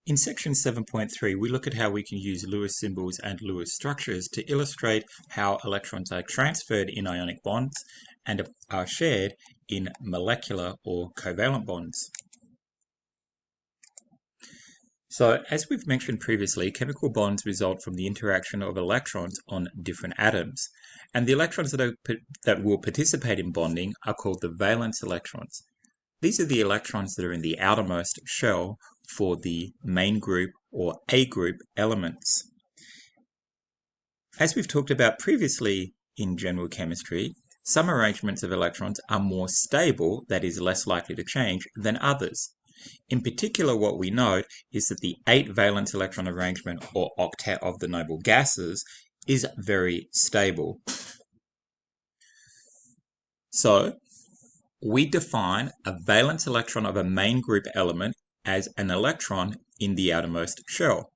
In section 7.3, we look at how we can use Lewis symbols and Lewis structures to illustrate how electrons are transferred in ionic bonds and are shared in molecular or covalent bonds. So, as we've mentioned previously, chemical bonds result from the interaction of electrons on different atoms, and the electrons that will participate in bonding are called the valence electrons. These are the electrons that are in the outermost shell for the main group or A group elements. As we've talked about previously in general chemistry, some arrangements of electrons are more stable, that is less likely to change, than others. In particular, what we note is that the 8 valence electron arrangement or octet of the noble gases is very stable. So, we define a valence electron of a main group element as an electron in the outermost shell.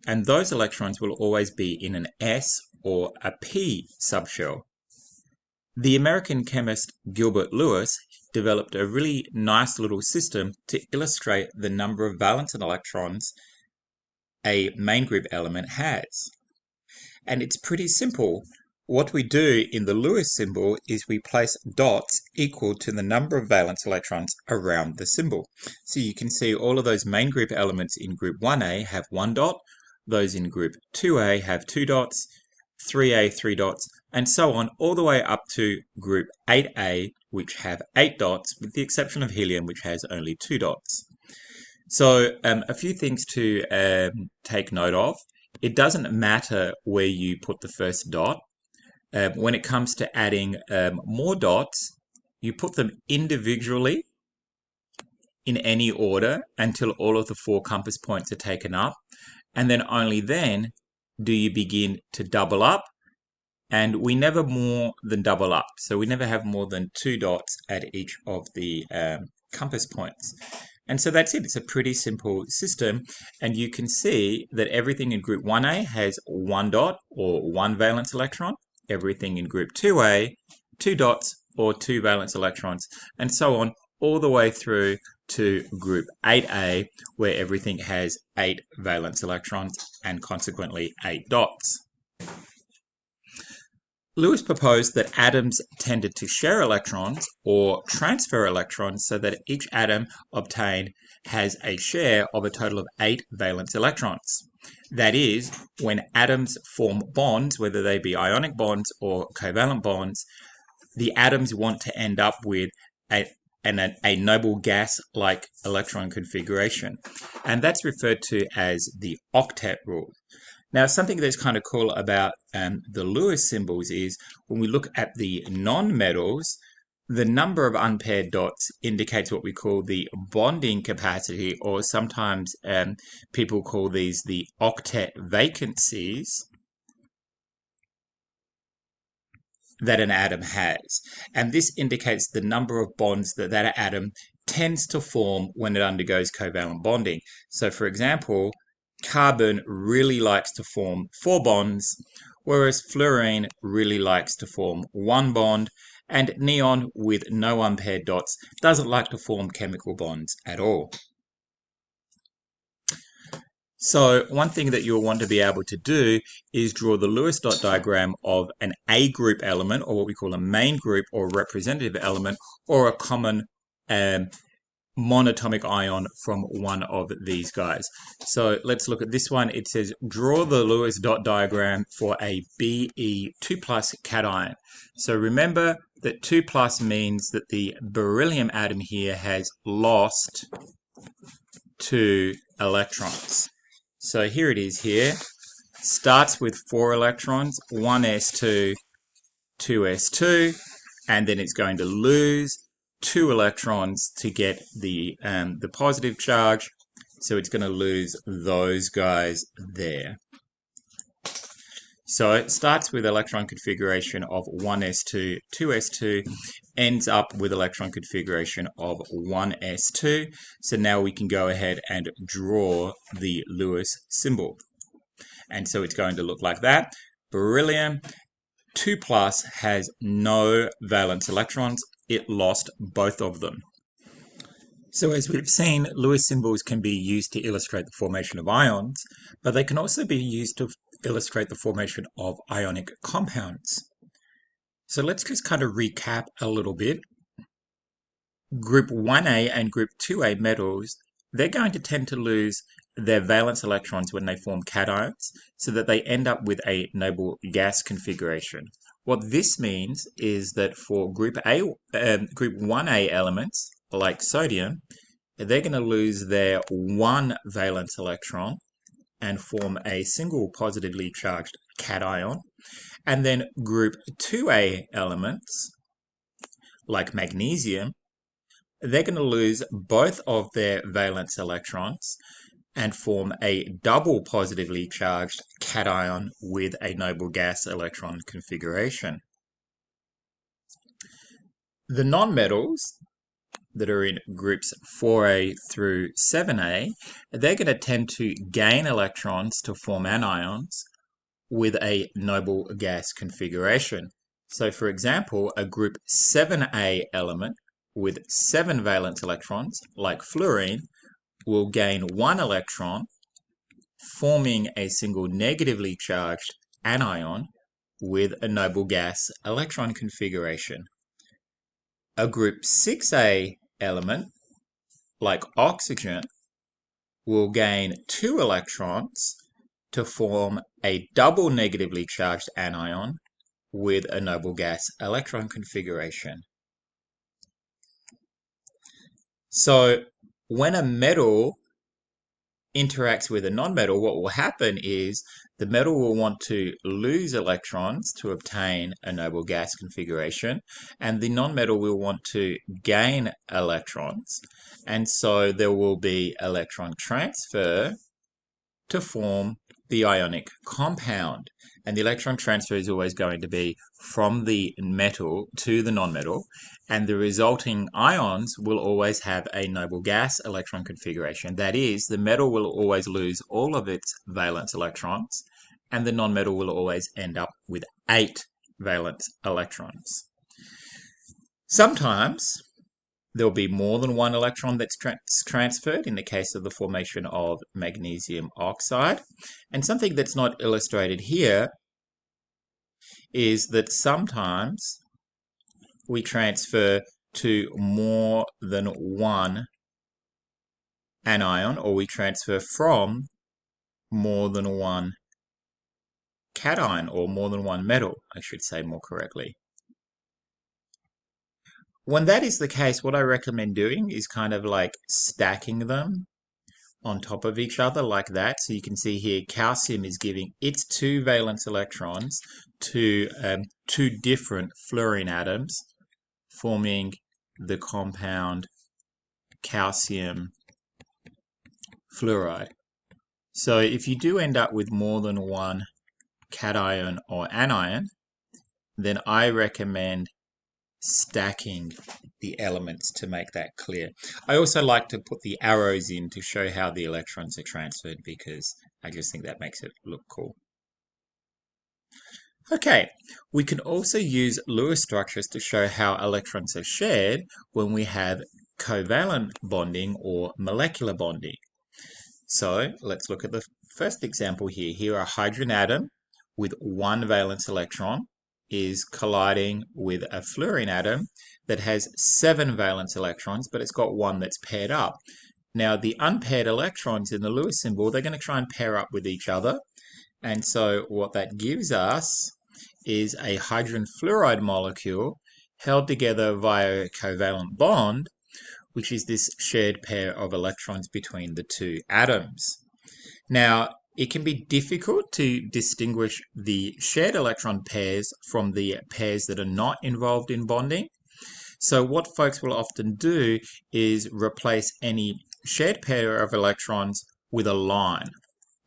And those electrons will always be in an S or a P subshell. The American chemist Gilbert Lewis developed a really nice little system to illustrate the number of valence electrons a main group element has. And it's pretty simple. What we do in the Lewis symbol is we place dots equal to the number of valence electrons around the symbol. So you can see all of those main group elements in group 1A have 1 dot, those in group 2A have 2 dots, 3A 3 dots, and so on, all the way up to group 8A, which have 8 dots, with the exception of helium, which has only 2 dots. So a few things to take note of. It doesn't matter where you put the first dot. When it comes to adding more dots, you put them individually in any order until all of the 4 compass points are taken up, and then only then do you begin to double up, and we never more than double up, so we never have more than 2 dots at each of the compass points. And so that's it. It's a pretty simple system, and you can see that everything in group 1A has 1 dot or 1 valence electron, everything in group 2A, 2 dots or 2 valence electrons, and so on, all the way through to group 8A, where everything has 8 valence electrons and consequently 8 dots. Lewis proposed that atoms tended to share electrons or transfer electrons so that each atom obtained has a share of a total of 8 valence electrons. That is, when atoms form bonds, whether they be ionic bonds or covalent bonds, the atoms want to end up with a noble gas-like electron configuration. And that's referred to as the octet rule. Now, something that's kind of cool about the Lewis symbols is when we look at the non-metals, the number of unpaired dots indicates what we call the bonding capacity, or sometimes people call these the octet vacancies that an atom has. And this indicates the number of bonds that that atom tends to form when it undergoes covalent bonding. So, for example, carbon really likes to form 4 bonds, whereas fluorine really likes to form 1 bond, and neon with no unpaired dots doesn't like to form chemical bonds at all. So one thing that you'll want to be able to do is draw the Lewis dot diagram of an A group element, or what we call a main group or representative element, or a common monatomic ion from one of these guys. So let's look at this one. It says draw the Lewis dot diagram for a Be2+ cation. So remember that 2+ means that the beryllium atom here has lost 2 electrons. So here it is here. Starts with 4 electrons, 1s2, 2s2, and then it's going to lose 2 electrons to get the positive charge, so it's going to lose those guys there. So it starts with electron configuration of 1s2, 2s2, ends up with electron configuration of 1s2. So now we can go ahead and draw the Lewis symbol. And so it's going to look like that. Beryllium 2+ has no valence electrons. It lost both of them. So as we've seen, Lewis symbols can be used to illustrate the formation of ions, but they can also be used to illustrate the formation of ionic compounds. So let's just kind of recap a little bit. Group 1A and Group 2A metals, they're going to tend to lose their valence electrons when they form cations, so that they end up with a noble gas configuration. What this means is that for Group 1A elements, like sodium, they're going to lose their one valence electron and form a single positively charged cation. And then Group 2A elements, like magnesium, they're going to lose both of their valence electrons and form a double positively charged cation with a noble gas electron configuration. The nonmetals that are in groups 4A through 7A, they're going to tend to gain electrons to form anions with a noble gas configuration. So for example, a group 7A element with 7 valence electrons, like fluorine, will gain 1 electron, forming a single negatively charged anion with a noble gas electron configuration. A group 6A element, like oxygen, will gain 2 electrons to form a double negatively charged anion with a noble gas electron configuration. So when a metal interacts with a nonmetal, what will happen is the metal will want to lose electrons to obtain a noble gas configuration, and the nonmetal will want to gain electrons, and so there will be electron transfer to form the ionic compound. And the electron transfer is always going to be from the metal to the nonmetal, and the resulting ions will always have a noble gas electron configuration. That is, the metal will always lose all of its valence electrons, and the nonmetal will always end up with 8 valence electrons. Sometimes there'll be more than one electron that's transferred in the case of the formation of magnesium oxide. And something that's not illustrated here is that sometimes we transfer to more than one anion, or we transfer from more than one cation, or more than one metal, I should say more correctly. When that is the case, what I recommend doing is kind of like stacking them on top of each other like that. So you can see here calcium is giving its 2 valence electrons to 2 different fluorine atoms, forming the compound calcium fluoride. So if you do end up with more than one cation or anion, then I recommend stacking the elements to make that clear. I also like to put the arrows in to show how the electrons are transferred, because I just think that makes it look cool. Okay, we can also use Lewis structures to show how electrons are shared when we have covalent bonding or molecular bonding. So let's look at the first example here. Here, a hydrogen atom with 1 valence electron is colliding with a fluorine atom that has 7 valence electrons, but it's got 1 that's paired up. Now, the unpaired electrons in the Lewis symbol, they're going to try and pair up with each other. And so what that gives us is a hydrogen fluoride molecule held together via a covalent bond, which is this shared pair of electrons between the 2 atoms. Now, it can be difficult to distinguish the shared electron pairs from the pairs that are not involved in bonding. So what folks will often do is replace any shared pair of electrons with a line.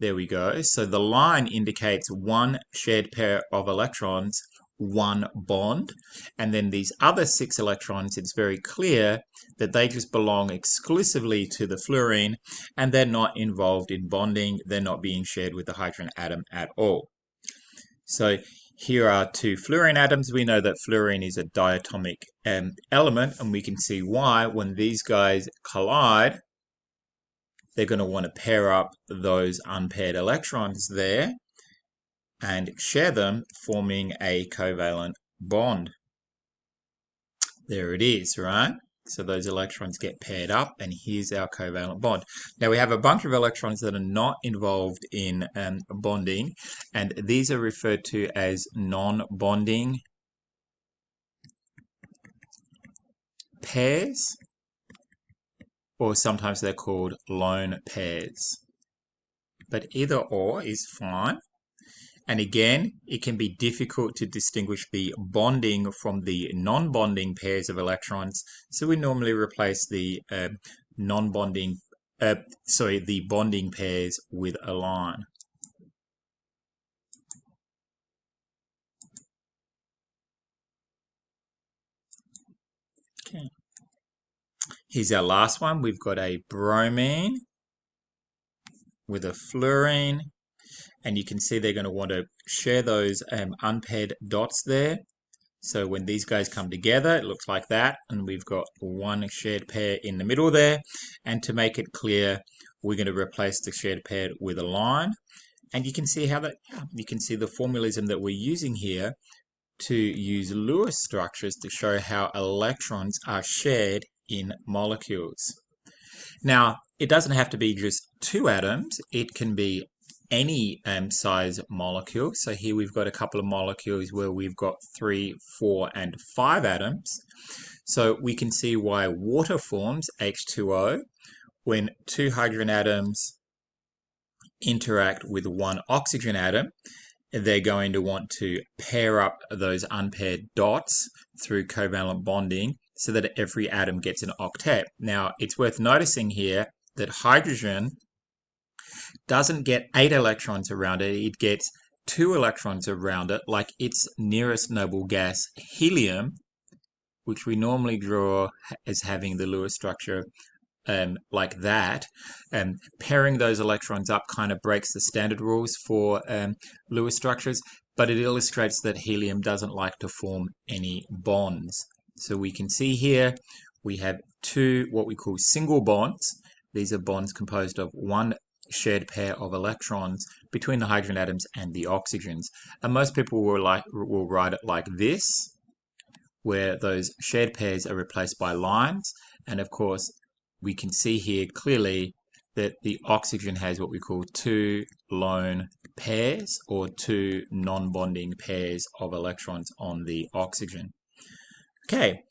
There we go. So the line indicates 1 shared pair of electrons, 1 bond, and then these other 6 electrons, it's very clear that they just belong exclusively to the fluorine, and they're not involved in bonding. They're not being shared with the hydrogen atom at all. So Here are two fluorine atoms. We know that fluorine is a diatomic element, and we can see why when these guys collide, they're going to want to pair up those unpaired electrons there and share them, forming a covalent bond. There it is, right? So those electrons get paired up, and here's our covalent bond. Now we have a bunch of electrons that are not involved in bonding, and these are referred to as non-bonding pairs, or sometimes they're called lone pairs. But either or is fine. And again, it can be difficult to distinguish the bonding from the non-bonding pairs of electrons. So we normally replace the the bonding pairs with a line. Okay. Here's our last one. We've got a bromine with a fluorine. And you can see they're going to want to share those unpaired dots there. So when these guys come together, it looks like that. And we've got one shared pair in the middle there. And to make it clear, we're going to replace the shared pair with a line. And you can see you can see the formalism that we're using here to use Lewis structures to show how electrons are shared in molecules. Now, it doesn't have to be just two atoms. It can be any size molecule. So here we've got a couple of molecules where we've got 3, 4, and 5 atoms. So we can see why water forms H2O when two hydrogen atoms interact with one oxygen atom. They're going to want to pair up those unpaired dots through covalent bonding so that every atom gets an octet. Now, it's worth noticing here that hydrogen doesn't get 8 electrons around it. It gets 2 electrons around it, like its nearest noble gas, helium, which we normally draw as having the Lewis structure like that. Pairing those electrons up kind of breaks the standard rules for Lewis structures, but it illustrates that helium doesn't like to form any bonds. So we can see here we have two what we call single bonds. These are bonds composed of one shared pair of electrons between the hydrogen atoms and the oxygens. And most people will write it like this, where those shared pairs are replaced by lines. And of course, we can see here clearly that the oxygen has what we call two lone pairs or two non-bonding pairs of electrons on the oxygen. Okay,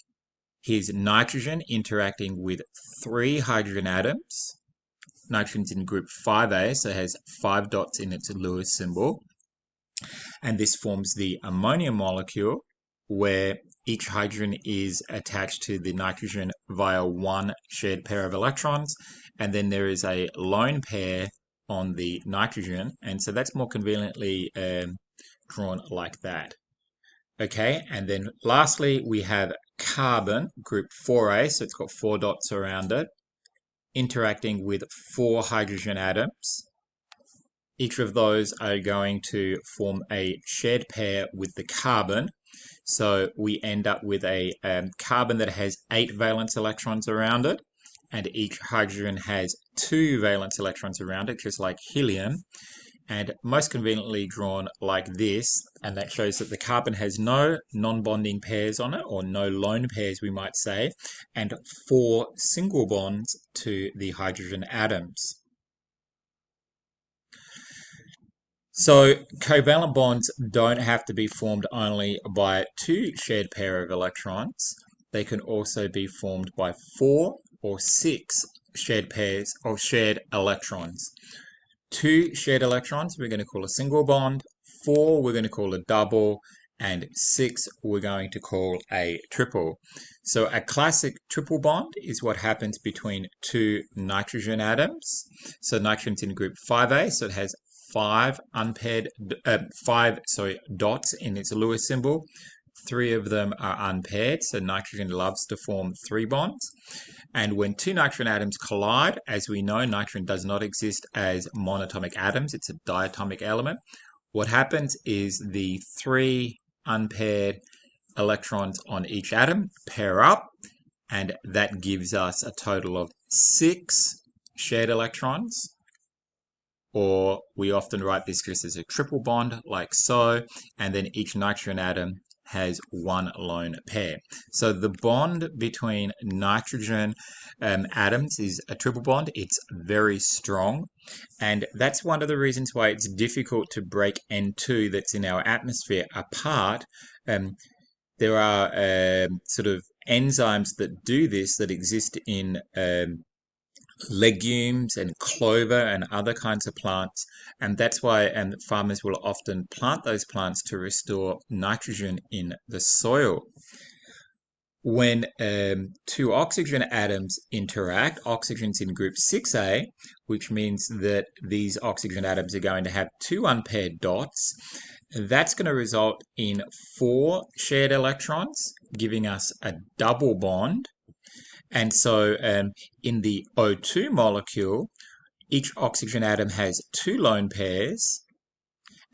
here's nitrogen interacting with 3 hydrogen atoms. Nitrogen's in group 5A, so it has 5 dots in its Lewis symbol. And this forms the ammonia molecule, where each hydrogen is attached to the nitrogen via one shared pair of electrons. And then there is a lone pair on the nitrogen. And so that's more conveniently drawn like that. Okay, and then lastly, we have carbon, group 4A, so it's got 4 dots around it, interacting with 4 hydrogen atoms. Each of those are going to form a shared pair with the carbon. So we end up with a carbon that has 8 valence electrons around it, and each hydrogen has 2 valence electrons around it, just like helium, and most conveniently drawn like this, and that shows that the carbon has no non-bonding pairs on it, or no lone pairs we might say, and 4 single bonds to the hydrogen atoms. So covalent bonds don't have to be formed only by 2 shared pair of electrons. They can also be formed by 4 or 6 shared pairs or shared electrons. 2 shared electrons we're going to call a single bond, 4 we're going to call a double, and 6 we're going to call a triple. So a classic triple bond is what happens between 2 nitrogen atoms. So nitrogen's in group 5A, so it has 5 dots in its Lewis symbol. 3 of them are unpaired, so nitrogen loves to form 3 bonds. And when 2 nitrogen atoms collide, as we know, nitrogen does not exist as monatomic atoms. It's a diatomic element. what happens is the 3 unpaired electrons on each atom pair up, and that gives us a total of 6 shared electrons, or we often write this just as a triple bond, like so, and then each nitrogen atom has 1 lone pair. So the bond between nitrogen atoms is a triple bond. It's very strong, and that's one of the reasons why it's difficult to break N2 that's in our atmosphere apart. There are sort of enzymes that do this that exist in legumes and clover and other kinds of plants, and that's why farmers will often plant those plants to restore nitrogen in the soil. When 2 oxygen atoms interact, oxygen's in group 6A, which means that these oxygen atoms are going to have 2 unpaired dots. That's going to result in 4 shared electrons, giving us a double bond. And so in the O2 molecule, each oxygen atom has 2 lone pairs,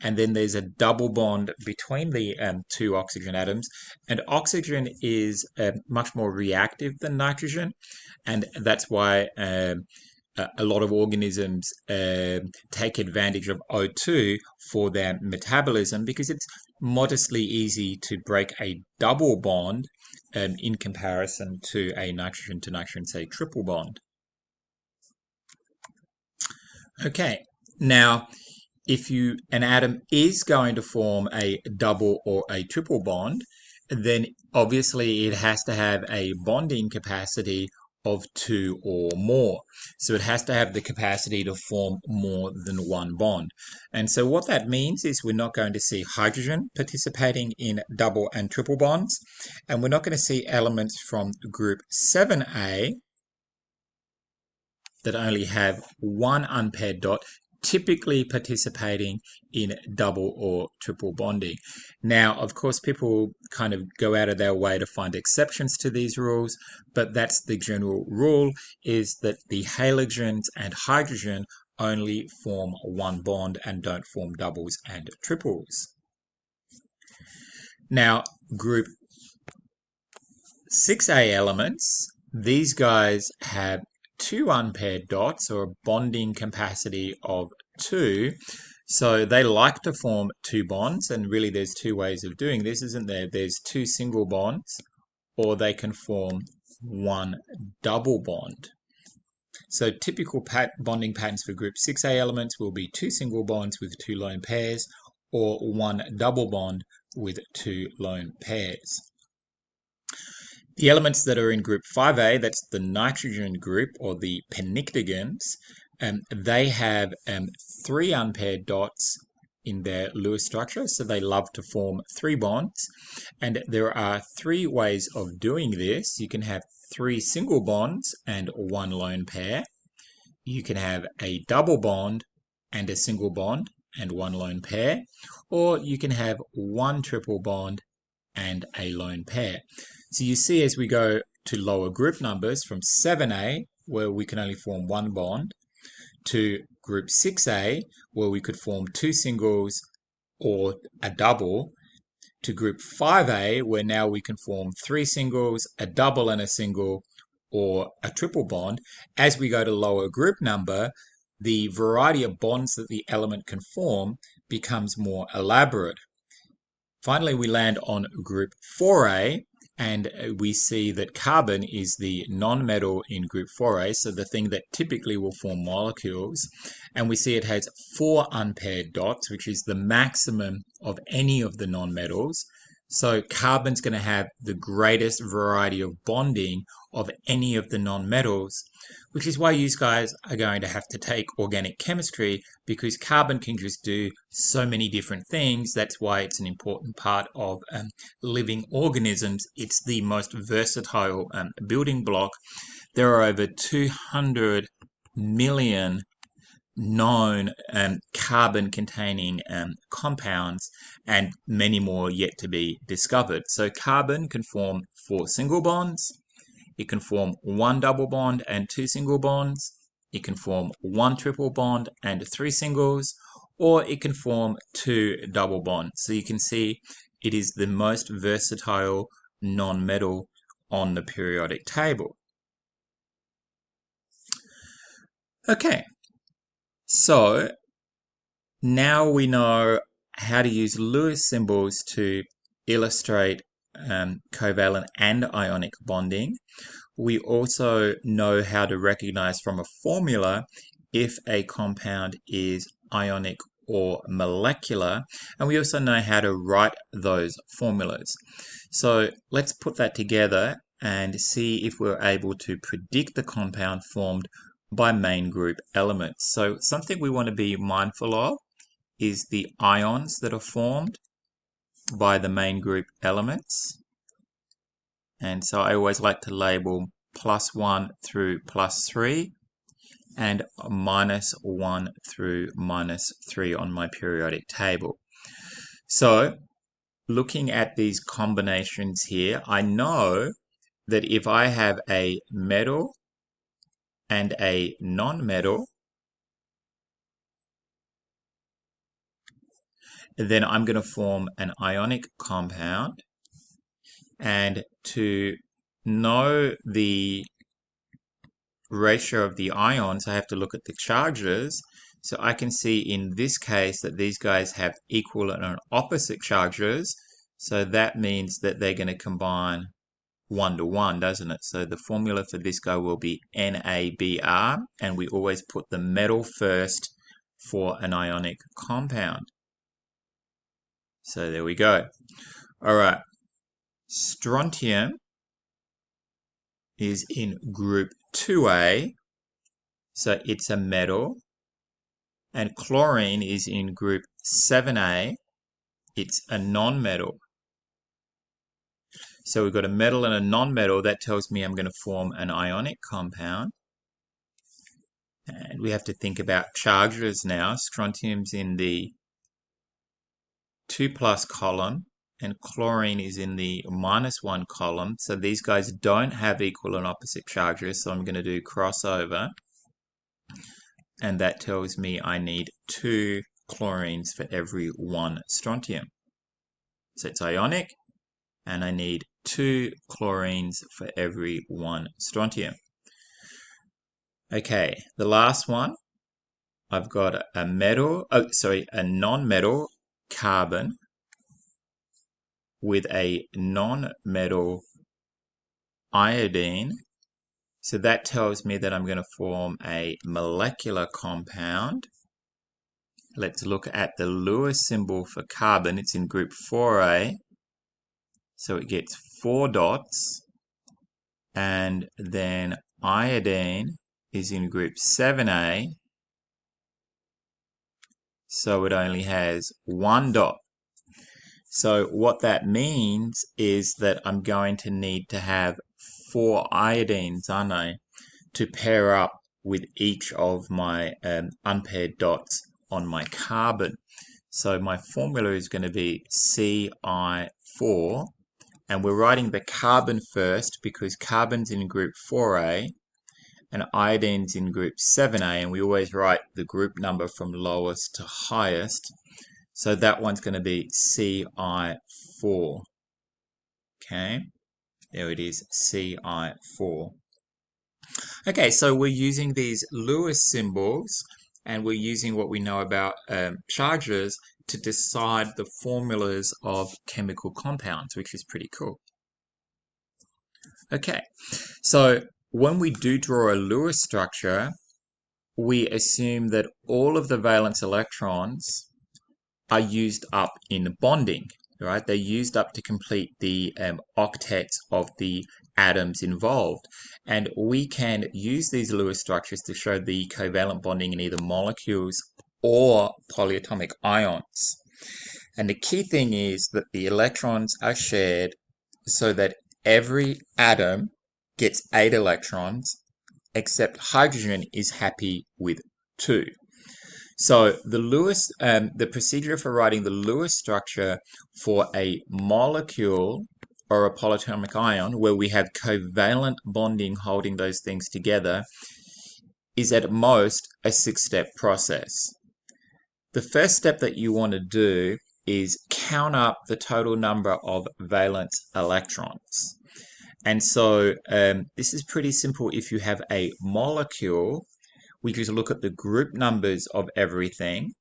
and then there's a double bond between the 2 oxygen atoms. And oxygen is much more reactive than nitrogen, and that's why a lot of organisms take advantage of O2 for their metabolism, because it's modestly easy to break a double bond in comparison to a nitrogen to nitrogen, say, triple bond. Okay, now if an atom is going to form a double or a triple bond, then obviously it has to have a bonding capacity of 2 or more. So it has to have the capacity to form more than one bond. And so what that means is we're not going to see hydrogen participating in double and triple bonds, and we're not going to see elements from group 7A that only have 1 unpaired dot typically participating in double or triple bonding. Now, of course, people kind of go out of their way to find exceptions to these rules, but that's the general rule, is that the halogens and hydrogen only form 1 bond and don't form doubles and triples. Now, group 6A elements, these guys have 2 unpaired dots, or a bonding capacity of 2. So they like to form 2 bonds, and really there's 2 ways of doing this, isn't there? There's 2 single bonds, or they can form 1 double bond. So typical bonding patterns for group 6A elements will be 2 single bonds with 2 lone pairs, or 1 double bond with 2 lone pairs. The elements that are in group 5A, that's the nitrogen group, or the pnictogens, they have 3 unpaired dots in their Lewis structure, so they love to form 3 bonds. And there are 3 ways of doing this. You can have 3 single bonds and 1 lone pair. You can have a double bond and a single bond and 1 lone pair. Or you can have 1 triple bond and a lone pair. So you see, as we go to lower group numbers, from 7A, where we can only form 1 bond, to group 6A, where we could form 2 singles or a double, to group 5A, where now we can form 3 singles, a double and a single, or a triple bond. As we go to lower group number, the variety of bonds that the element can form becomes more elaborate. Finally, we land on group 4A, and we see that carbon is the non-metal in group 4A, so the thing that typically will form molecules. And we see it has 4 unpaired dots, which is the maximum of any of the non-metals. So carbon's going to have the greatest variety of bonding of any of the non-metals, which is why you guys are going to have to take organic chemistry, because carbon can just do so many different things. That's why it's an important part of living organisms. It's the most versatile building block. There are over 200 million known carbon-containing compounds, and many more yet to be discovered. So carbon can form 4 single bonds. It can form 1 double bond and 2 single bonds. It can form 1 triple bond and 3 singles, or it can form two double bonds. So you can see it is the most versatile non-metal on the periodic table. Okay, so now we know how to use Lewis symbols to illustrate covalent and ionic bonding. We also know how to recognize from a formula if a compound is ionic or molecular, and we also know how to write those formulas. So let's put that together and see if we're able to predict the compound formed by main group elements. So something we want to be mindful of is the ions that are formed by the main group elements. And so I always like to label +1 through +3 and -1 through -3 on my periodic table. So looking at these combinations here, I know that if I have a metal and a non-metal, then I'm going to form an ionic compound. And to know the ratio of the ions, I have to look at the charges. So I can see in this case that these guys have equal and opposite charges. So that means that they're going to combine 1 to 1, doesn't it? So the formula for this guy will be NaBr, and we always put the metal first for an ionic compound. So there we go. All right. Strontium is in group 2A, so it's a metal, and chlorine is in group 7A, it's a non-metal. So we've got a metal and a non-metal. That tells me I'm going to form an ionic compound. And we have to think about charges now. Strontium's in the 2+ column, and chlorine is in the -1 column. So these guys don't have equal and opposite charges, so I'm going to do crossover. And that tells me I need 2 chlorines for every 1 strontium. So it's ionic, and I need 2 chlorines for every 1 strontium. Okay, the last one, I've got a non-metal carbon with a non-metal iodine. So that tells me that I'm going to form a molecular compound. Let's look at the Lewis symbol for carbon. It's in group 4A. So it gets 4 dots. And then iodine is in group 7A. So it only has 1 dot. So what that means is that I'm going to need to have 4 iodines, aren't I, to pair up with each of my unpaired dots on my carbon. So my formula is going to be Ci4, and we're writing the carbon first because carbon's in group 4A and iodine's in group 7A, and we always write the group number from lowest to highest. So that one's going to be Ci4. Okay, there it is, Ci4. Okay, so we're using these Lewis symbols, and we're using what we know about charges to decide the formulas of chemical compounds, which is pretty cool. Okay, so when we do draw a Lewis structure, we assume that all of the valence electrons are used up in bonding, right? They're used up to complete the octets of the atoms involved. And we can use these Lewis structures to show the covalent bonding in either molecules or polyatomic ions. And the key thing is that the electrons are shared so that every atom gets 8 electrons, except hydrogen is happy with 2. So the procedure for writing the Lewis structure for a molecule or a polyatomic ion, where we have covalent bonding holding those things together, is at most a 6-step process. the first step that you want to do is count up the total number of valence electrons. And so this is pretty simple. If you have a molecule, we just look at the group numbers of everything.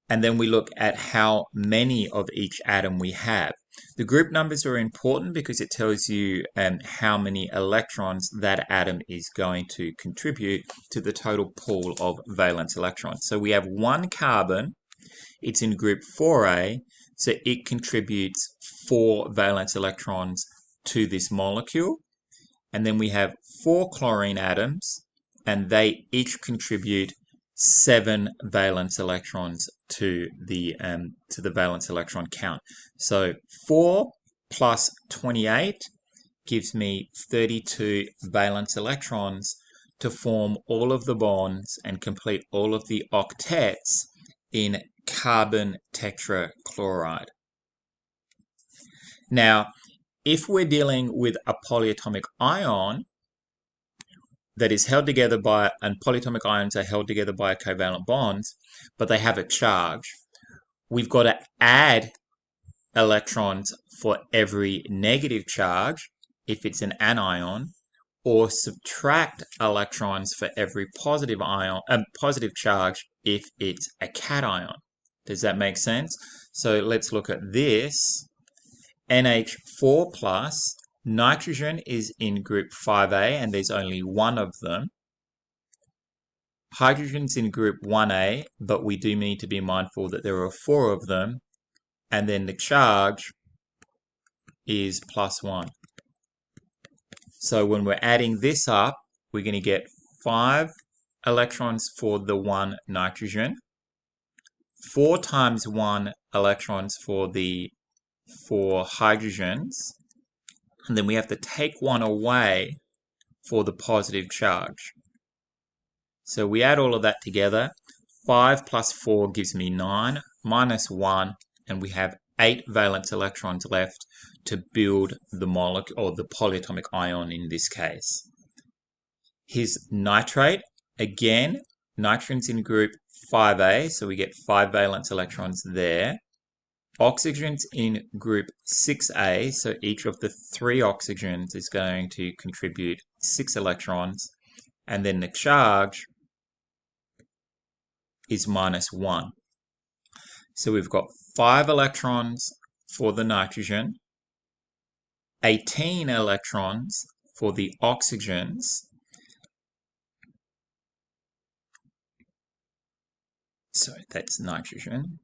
And then we look at how many of each atom we have. The group numbers are important because it tells you how many electrons that atom is going to contribute to the total pool of valence electrons. So we have one carbon, it's in group 4A, so it contributes 4 valence electrons to this molecule. And then we have 4 chlorine atoms, and they each contribute 7 valence electrons to the valence electron count. So 4 plus 28 gives me 32 valence electrons to form all of the bonds and complete all of the octets in carbon tetrachloride. Now, if we're dealing with a polyatomic ion that is held together by, and polyatomic ions are held together by covalent bonds, but they have a charge, we've got to add electrons for every negative charge if it's an anion, or subtract electrons for every positive charge if it's a cation. Does that make sense? So let's look at this. NH4 plus, nitrogen is in group 5A and there's only one of them. Hydrogen's in group 1A, but we do need to be mindful that there are 4 of them. And then the charge is +1. So when we're adding this up, we're going to get 5 electrons for the 1 nitrogen, 4 times 1 electrons for the 4 hydrogens, and then we have to take 1 away for the positive charge. So we add all of that together. 5 plus 4 gives me 9, minus 1, and we have 8 valence electrons left to build the molecule, or the polyatomic ion in this case. Here's nitrate. Again, nitrogen's in group 5A, so we get 5 valence electrons there. Oxygen's in group 6A, so each of the 3 oxygens is going to contribute 6 electrons, and then the charge is -1. So we've got 5 electrons for the nitrogen, 18 electrons for the oxygens, so that's nitrogen,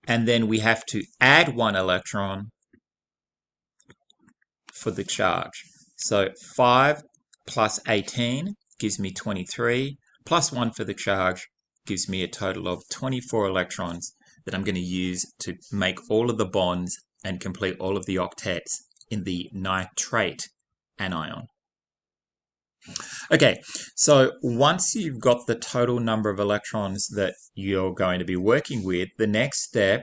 and then we have to add 1 electron for the charge. So 5 plus 18 gives me 23, plus 1 for the charge gives me a total of 24 electrons that I'm going to use to make all of the bonds and complete all of the octets in the nitrate anion. Okay, so once you've got the total number of electrons that you're going to be working with, the next step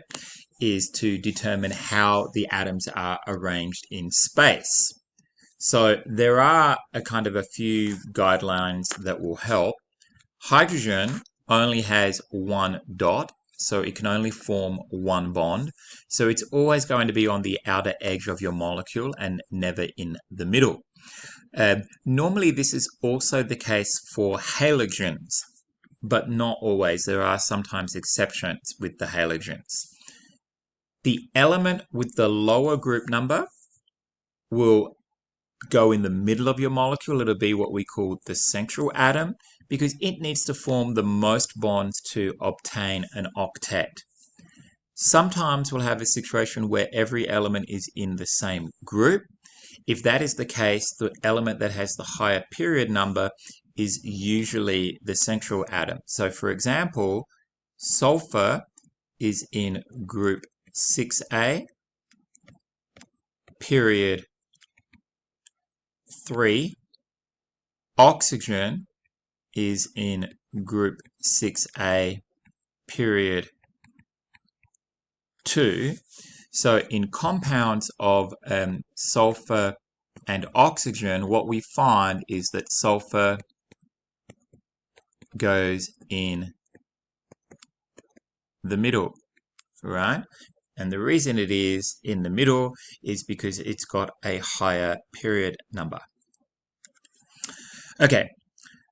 is to determine how the atoms are arranged in space. So there are a few guidelines that will help. Hydrogen only has 1 dot, so it can only form 1 bond. So it's always going to be on the outer edge of your molecule and never in the middle. Normally this is also the case for halogens, but not always. There are sometimes exceptions with the halogens. The element with the lower group number will go in the middle of your molecule. It'll be what we call the central atom, because it needs to form the most bonds to obtain an octet. Sometimes we'll have a situation where every element is in the same group. If that is the case, the element that has the higher period number is usually the central atom. So for example, sulfur is in group 6A, period 3. Oxygen is in group 6A, period 2. So in compounds of sulfur and oxygen, what we find is that sulfur goes in the middle, right? And the reason it is in the middle is because it's got a higher period number. Okay,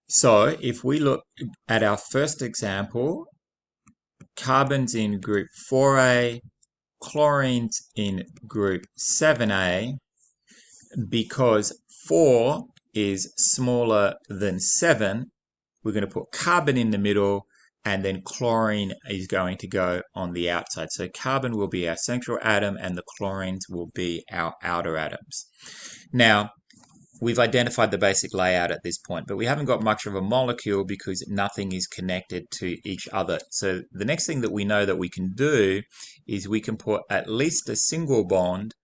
so if we look at our first example, carbon's in group 4A, chlorine's in group 7A, because 4 is smaller than 7, we're going to put carbon in the middle, and then chlorine is going to go on the outside. So carbon will be our central atom, and the chlorines will be our outer atoms. Now, we've identified the basic layout at this point, but we haven't got much of a molecule because nothing is connected to each other. So the next thing that we know that we can do is we can put at least a single bond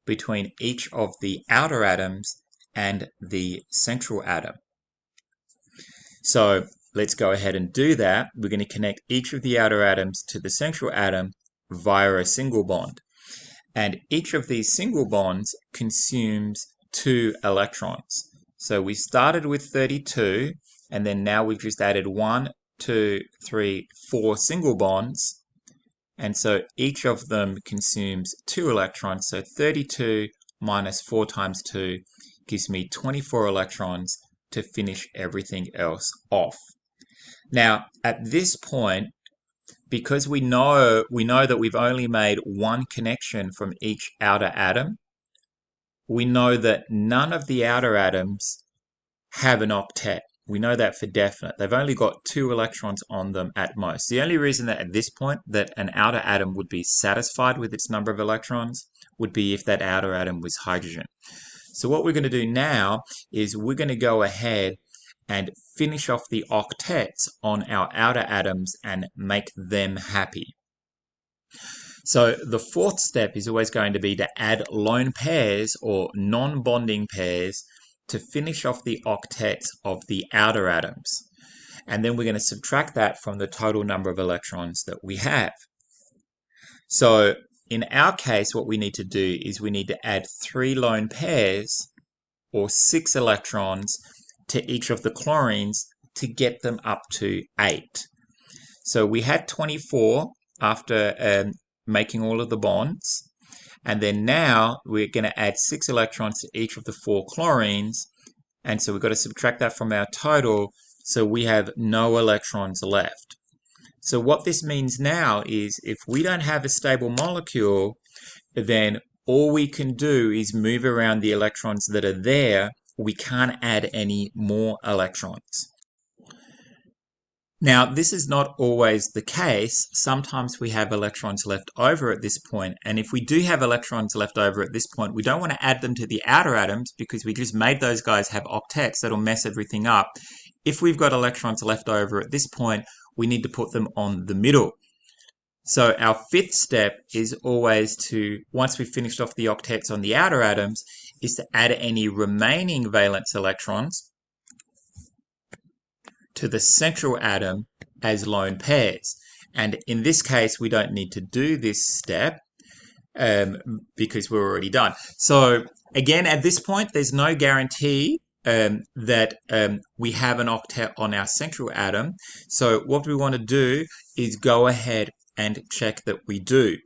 between each of the outer atoms and the central atom. So let's go ahead and do that. We're going to connect each of the outer atoms to the central atom via a single bond. And each of these single bonds consumes 2 electrons. So we started with 32, and then now we've just added 1, 2, 3, 4 single bonds. And so each of them consumes 2 electrons. So 32 minus 4 times 2 gives me 24 electrons to finish everything else off. Now, at this point, because we know that we've only made one connection from each outer atom, we know that none of the outer atoms have an octet. We know that for definite. They've only got 2 electrons on them at most. The only reason that at this point that an outer atom would be satisfied with its number of electrons would be if that outer atom was hydrogen. So what we're going to do now is we're going to go ahead and finish off the octets on our outer atoms and make them happy. So the fourth step is always going to be to add lone pairs or non-bonding pairs to finish off the octets of the outer atoms. And then we're going to subtract that from the total number of electrons that we have. So in our case, what we need to do is we need to add 3 lone pairs or 6 electrons to each of the chlorines to get them up to 8. So we had 24 after making all of the bonds, and then now we're going to add 6 electrons to each of the 4 chlorines, and so we've got to subtract that from our total, so we have no electrons left. So what this means now is if we don't have a stable molecule, then all we can do is move around the electrons that are there. We can't add any more electrons. Now, this is not always the case. Sometimes we have electrons left over at this point, and if we do have electrons left over at this point, we don't want to add them to the outer atoms because we just made those guys have octets. That'll mess everything up. If we've got electrons left over at this point, we need to put them on the middle. So our fifth step is always to, once we've finished off the octets on the outer atoms, is to add any remaining valence electrons to the central atom as lone pairs. And in this case, we don't need to do this step because we're already done. So again, at this point, there's no guarantee that we have an octet on our central atom. So what we want to do is go ahead and check that we do.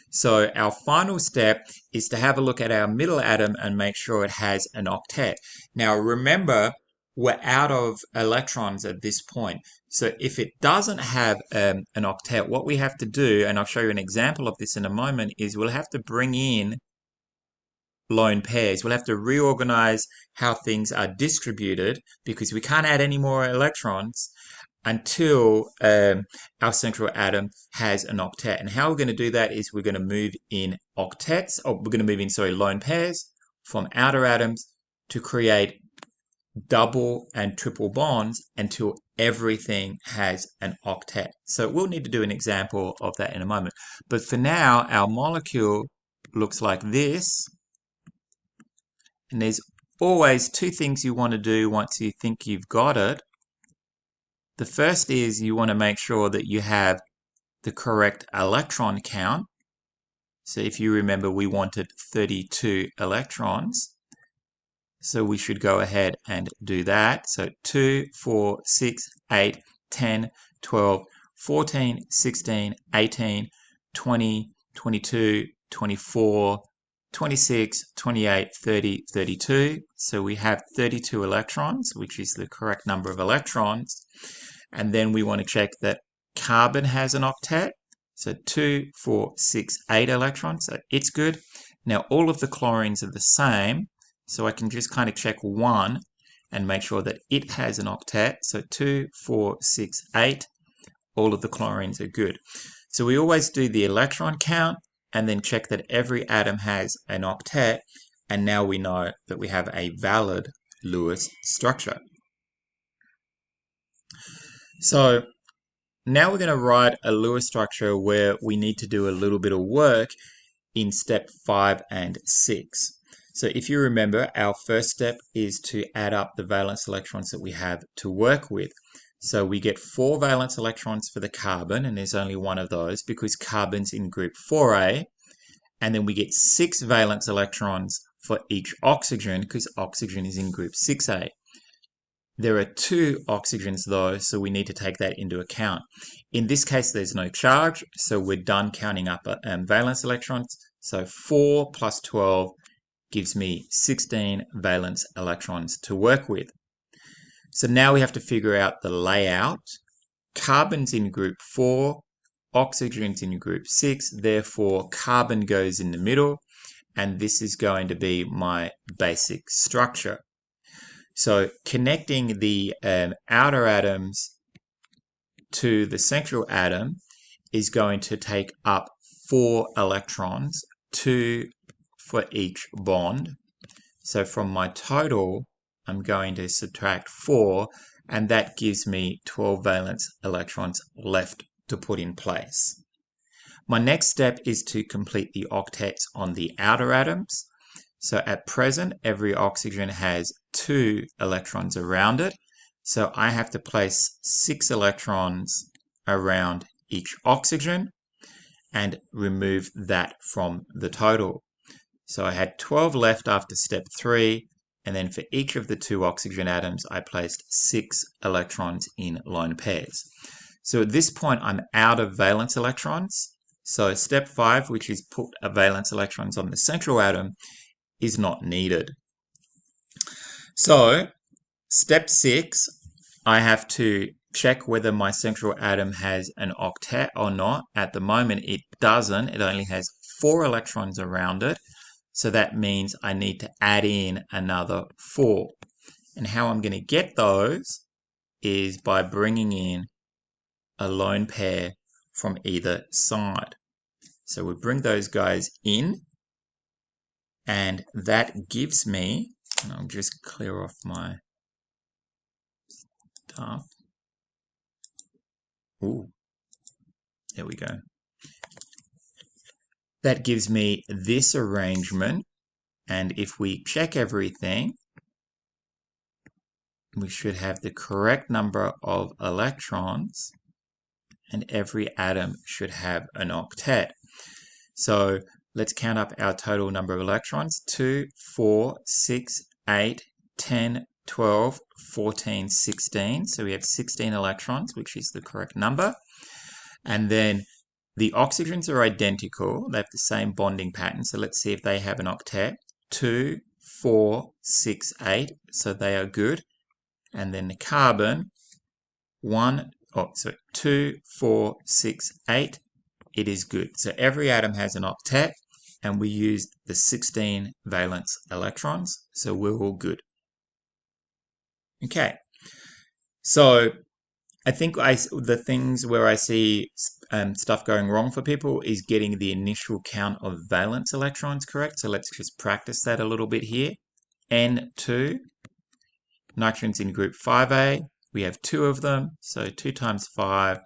So our final step is to have a look at our middle atom and make sure it has an octet. Now remember, we're out of electrons at this point. So if it doesn't have an octet, what we have to do, and I'll show you an example of this in a moment, is we'll have to bring in lone pairs. We'll have to reorganize how things are distributed because we can't add any more electrons until our central atom has an octet. And how we're going to do that is we're going to move in octets, or we're going to move in, lone pairs from outer atoms to create double and triple bonds until everything has an octet. So we'll need to do an example of that in a moment. But for now, our molecule looks like this. And there's always 2 things you want to do once you think you've got it. The first is you want to make sure that you have the correct electron count. So if you remember, we wanted 32 electrons. so we should go ahead and do that. So 2, 4, 6, 8, 10, 12, 14, 16, 18, 20, 22, 24, 26, 28, 30, 32. So we have 32 electrons, which is the correct number of electrons. And then we want to check that carbon has an octet. So 2, 4, 6, 8 electrons. So it's good. Now all of the chlorines are the same. So I can just kind of check one and make sure that it has an octet. So 2, 4, 6, 8. All of the chlorines are good. So we always do the electron count and then check that every atom has an octet. And now we know that we have a valid Lewis structure. So now we're going to write a Lewis structure where we need to do a little bit of work in step 5 and 6. So if you remember, our first step is to add up the valence electrons that we have to work with. So we get 4 valence electrons for the carbon, and there's only one of those because carbon's in group 4A. And then we get 6 valence electrons for each oxygen because oxygen is in group 6A. There are 2 oxygens though, so we need to take that into account. In this case, there's no charge, so we're done counting up valence electrons. So 4 plus 12 gives me 16 valence electrons to work with. So now we have to figure out the layout. Carbon's in group 4, oxygen's in group 6, therefore carbon goes in the middle, and this is going to be my basic structure. So connecting the outer atoms to the central atom is going to take up 4 electrons, 2 for each bond. So from my total, I'm going to subtract 4, and that gives me 12 valence electrons left to put in place. My next step is to complete the octets on the outer atoms. So at present, every oxygen has 2 electrons around it. So I have to place 6 electrons around each oxygen and remove that from the total. So I had 12 left after step 3, and then for each of the 2 oxygen atoms, I placed 6 electrons in lone pairs. So at this point, I'm out of valence electrons. So step 5, which is put a valence electrons on the central atom, is not needed. So step 6, I have to check whether my central atom has an octet or not. At the moment, it doesn't. It only has 4 electrons around it. So that means I need to add in another 4. And how I'm going to get those is by bringing in a lone pair from either side. So we bring those guys in, and that gives me, and I'll just clear off my stuff. Ooh, there we go. That gives me this arrangement, and if we check everything, we should have the correct number of electrons, and every atom should have an octet. So let's count up our total number of electrons. 2, 4, 6, 8, 10, 12, 14, 16. So we have 16 electrons, which is the correct number. And then the oxygens are identical. They have the same bonding pattern. So let's see if they have an octet. 2, 4, 6, 8. So they are good. And then the carbon, 2, 4, 6, 8. It is good. So every atom has an octet, and we used the 16 valence electrons. So we're all good. Okay. So I think the things where I see stuff going wrong for people is getting the initial count of valence electrons correct. So let's just practice that a little bit here. N2, nitrogen's in group 5A. We have 2 of them. So 2 times 5,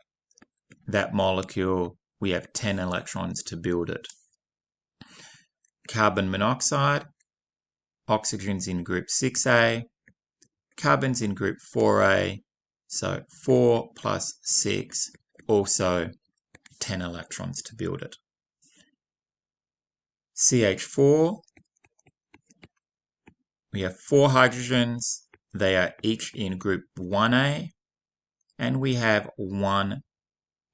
that molecule, we have 10 electrons to build it. Carbon monoxide, oxygen's in group 6A. Carbon's in group 4A. So 4 plus 6, also 10 electrons to build it. CH4, We have 4 hydrogens. They are each in group 1A. And we have 1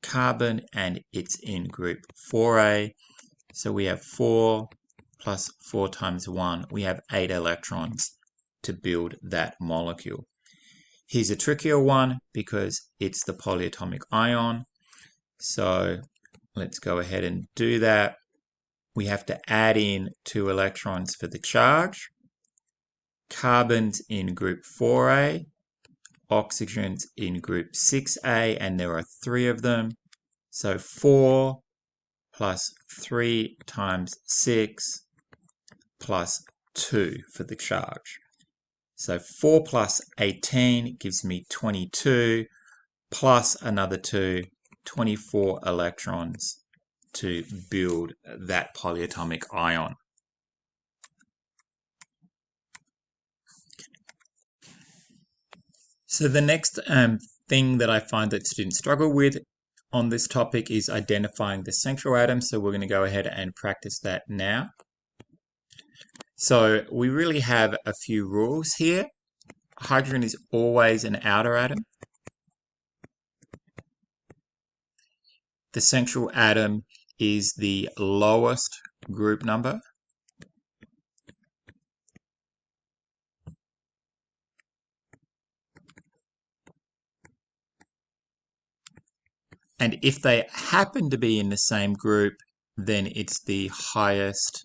carbon, and it's in group 4A. So we have 4 plus 4 times 1. We have 8 electrons to build that molecule. Here's a trickier one because it's the polyatomic ion. So let's go ahead and do that. We have to add in 2 electrons for the charge. Carbon's in group 4A. Oxygen's in group 6A, and there are 3 of them. So 4 plus 3 times 6 plus 2 for the charge. So 4 plus 18 gives me 22, plus another 2, 24 electrons to build that polyatomic ion. So the next thing that I find that students struggle with on this topic is identifying the central atom. So we're going to go ahead and practice that now. So we really have a few rules here. Hydrogen is always an outer atom. The central atom is the lowest group number. And if they happen to be in the same group, then it's the highest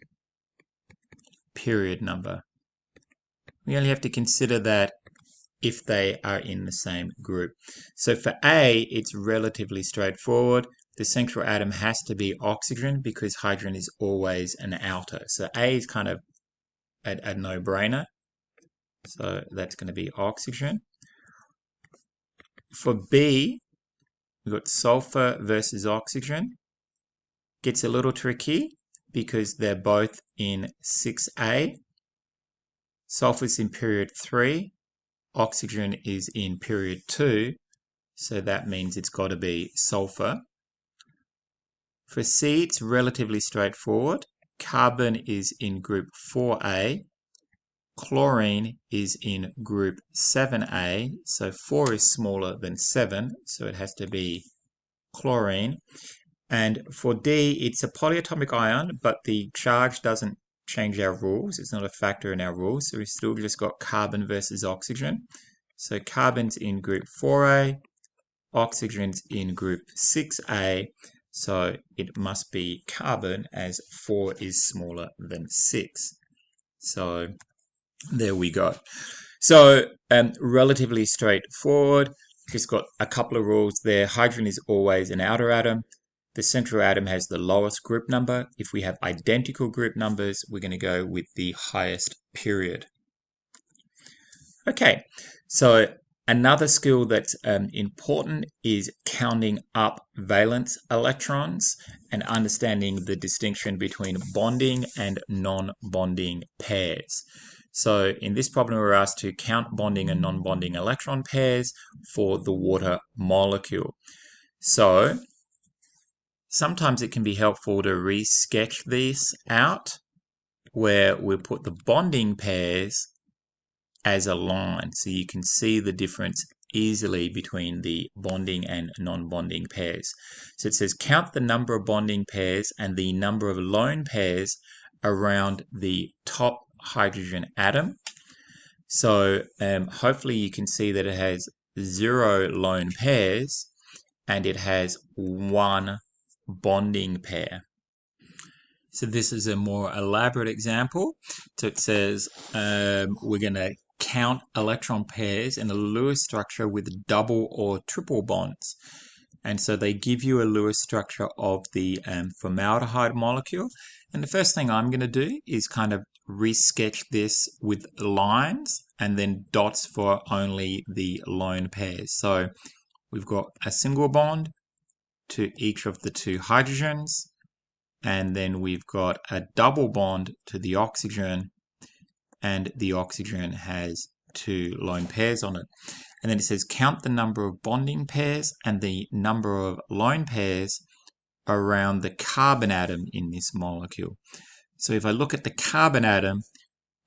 period number. We only have to consider that if they are in the same group. So for A, it's relatively straightforward. The central atom has to be oxygen because hydrogen is always an outer. So A is kind of a no-brainer. So that's going to be oxygen. For B, we've got sulfur versus oxygen. Gets a little tricky because they're both in 6A. Sulfur's in period 3. Oxygen is in period 2. So that means it's got to be sulfur. For C, it's relatively straightforward. Carbon is in group 4A. Chlorine is in group 7A. So 4 is smaller than 7, so it has to be chlorine. And for D, it's a polyatomic ion, but the charge doesn't change our rules. It's not a factor in our rules, so we've still just got carbon versus oxygen. So carbon's in group 4A, oxygen's in group 6A, so it must be carbon as 4 is smaller than 6. So there we go. So relatively straightforward. Just got a couple of rules there. Hydrogen is always an outer atom. The central atom has the lowest group number. If we have identical group numbers, we're going to go with the highest period. Okay, so another skill that's important is counting up valence electrons and understanding the distinction between bonding and non-bonding pairs. So in this problem, we're asked to count bonding and non-bonding electron pairs for the water molecule. So sometimes it can be helpful to re-sketch these out where we put the bonding pairs as a line so you can see the difference easily between the bonding and non-bonding pairs. So it says count the number of bonding pairs and the number of lone pairs around the top hydrogen atom. So hopefully you can see that it has 0 lone pairs and it has 1 bonding pair. So this is a more elaborate example. So it says we're going to count electron pairs in a Lewis structure with double or triple bonds. And so they give you a Lewis structure of the formaldehyde molecule. And the first thing I'm going to do is kind of re-sketch this with lines and then dots for only the lone pairs. So we've got a single bond to each of the 2 hydrogens, and then we've got a double bond to the oxygen, and the oxygen has 2 lone pairs on it. And then it says count the number of bonding pairs and the number of lone pairs around the carbon atom in this molecule. So if I look at the carbon atom,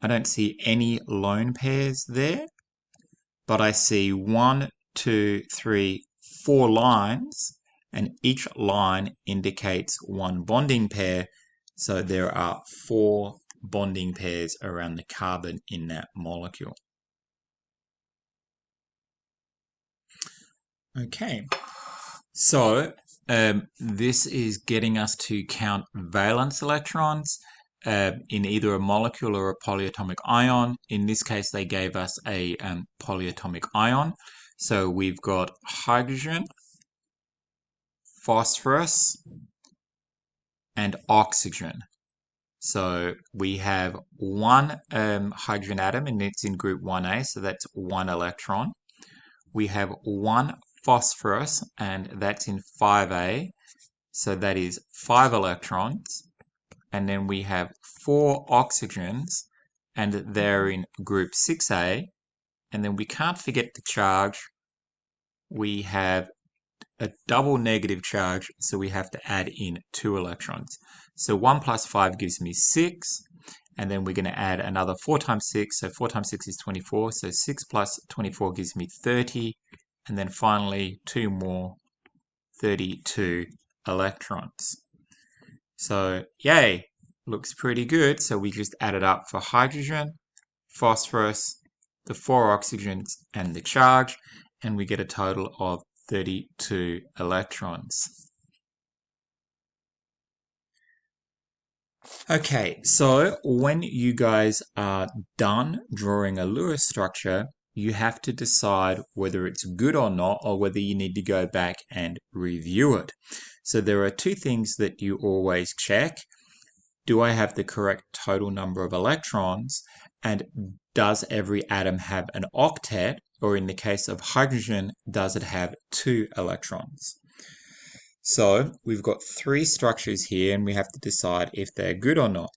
I don't see any lone pairs there, but I see 1, 2, 3, 4 lines, and each line indicates one bonding pair. So there are 4 bonding pairs around the carbon in that molecule. Okay, so this is getting us to count valence electrons in either a molecule or a polyatomic ion. In this case, they gave us a polyatomic ion. So we've got hydrogen, phosphorus, and oxygen. So we have one hydrogen atom and it's in group 1a, so that's 1 electron. We have one phosphorus and that's in 5a, so that is 5 electrons. And then we have 4 oxygens and they're in group 6a. And then we can't forget the charge. We have a double negative charge, so we have to add in 2 electrons. So 1 plus 5 gives me 6, and then we're going to add another 4 times 6, so 4 times 6 is 24, so 6 plus 24 gives me 30, and then finally 2 more, 32 electrons. So yay, looks pretty good. So we just added up for hydrogen, phosphorus, the 4 oxygens, and the charge, and we get a total of 32 electrons. Okay, so when you guys are done drawing a Lewis structure, you have to decide whether it's good or not, or whether you need to go back and review it. So there are 2 things that you always check. Do I have the correct total number of electrons? And does every atom have an octet? Or in the case of hydrogen, does it have 2 electrons? So we've got 3 structures here and we have to decide if they're good or not.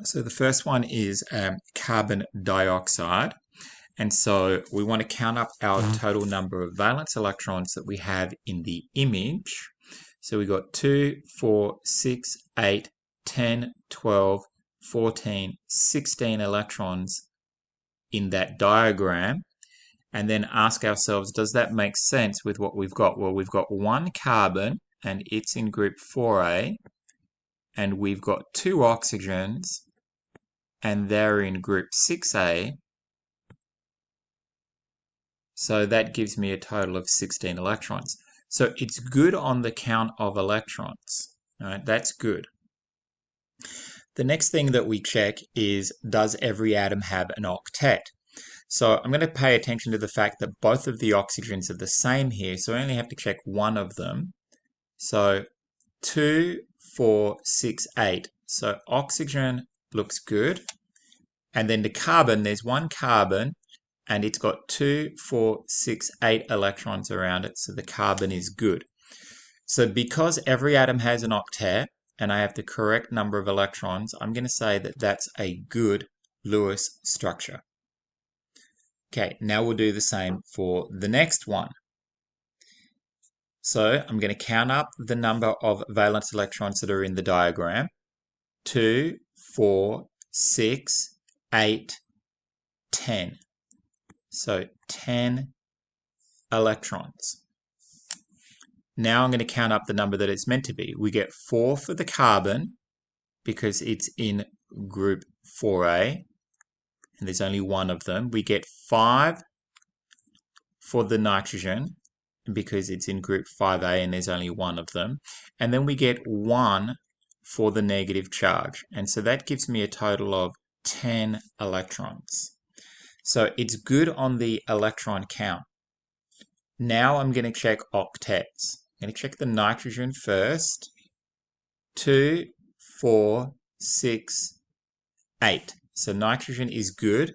So the first one is carbon dioxide. And so we want to count up our total number of valence electrons that we have in the image. So we got 2, 4, 6, 8, 10, 12, 14, 16 electrons in that diagram. And then ask ourselves, does that make sense with what we've got? Well, we've got 1 carbon and it's in group 4a. And we've got 2 oxygens and they're in group 6a. So that gives me a total of 16 electrons. So it's good on the count of electrons. All right, that's good. The next thing that we check is, does every atom have an octet? So I'm going to pay attention to the fact that both of the oxygens are the same here, so I only have to check one of them. So 2, 4, 6, 8. So oxygen looks good. And then the carbon, there's 1 carbon, and it's got 2, 4, 6, 8 electrons around it, so the carbon is good. So because every atom has an octet, and I have the correct number of electrons, I'm going to say that that's a good Lewis structure. Okay, now we'll do the same for the next one. So I'm going to count up the number of valence electrons that are in the diagram. 2, 4, 6, 8, 10. So 10 electrons. Now I'm going to count up the number that it's meant to be. We get 4 for the carbon because it's in group 4a and there's only one of them. We get 5 for the nitrogen because it's in group 5a and there's only one of them. And then we get 1 for the negative charge. And so that gives me a total of 10 electrons. So it's good on the electron count. Now I'm going to check octets. I'm going to check the nitrogen first. 2, 4, 6, 8. So nitrogen is good.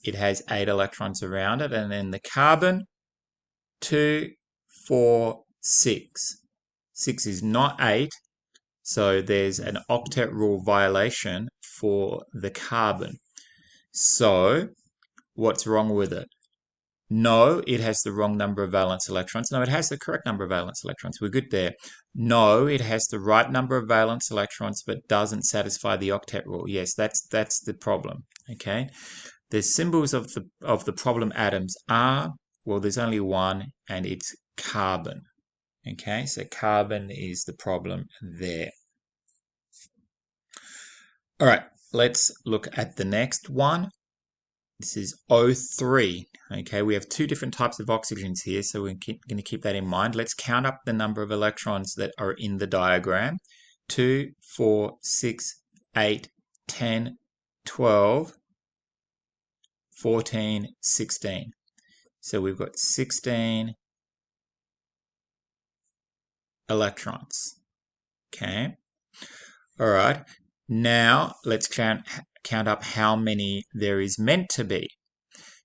It has 8 electrons around it. And then the carbon, 2, 4, 6. 6 is not 8. So there's an octet rule violation for the carbon. So what's wrong with it? No, it has the wrong number of valence electrons. No, it has the correct number of valence electrons. We're good there. No, it has the right number of valence electrons, but doesn't satisfy the octet rule. Yes, that's the problem. Okay. The symbols of the problem atoms are, well, there's only one, and it's carbon. Okay, so carbon is the problem there. All right, let's look at the next one. This is O3. Okay, we have two different types of oxygens here, so we're going to keep that in mind. Let's count up the number of electrons that are in the diagram. 2, 4, 6, 8, 10, 12, 14, 16. So we've got 16 electrons. Okay. All right. Now let's count up how many there is meant to be.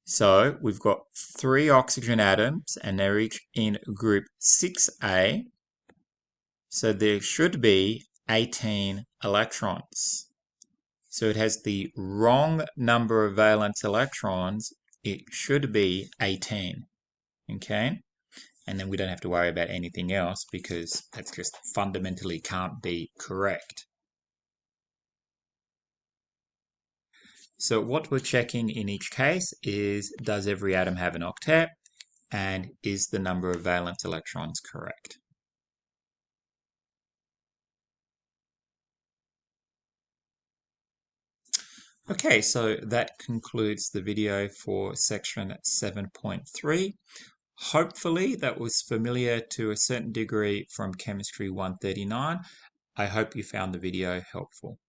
So we've got 3 oxygen atoms, and they're each in group 6A. So there should be 18 electrons. So it has the wrong number of valence electrons. It should be 18. Okay? And then we don't have to worry about anything else because that's just fundamentally can't be correct. So what we're checking in each case is, does every atom have an octet, and is the number of valence electrons correct? Okay, so that concludes the video for section 7.3. Hopefully that was familiar to a certain degree from Chemistry 139. I hope you found the video helpful.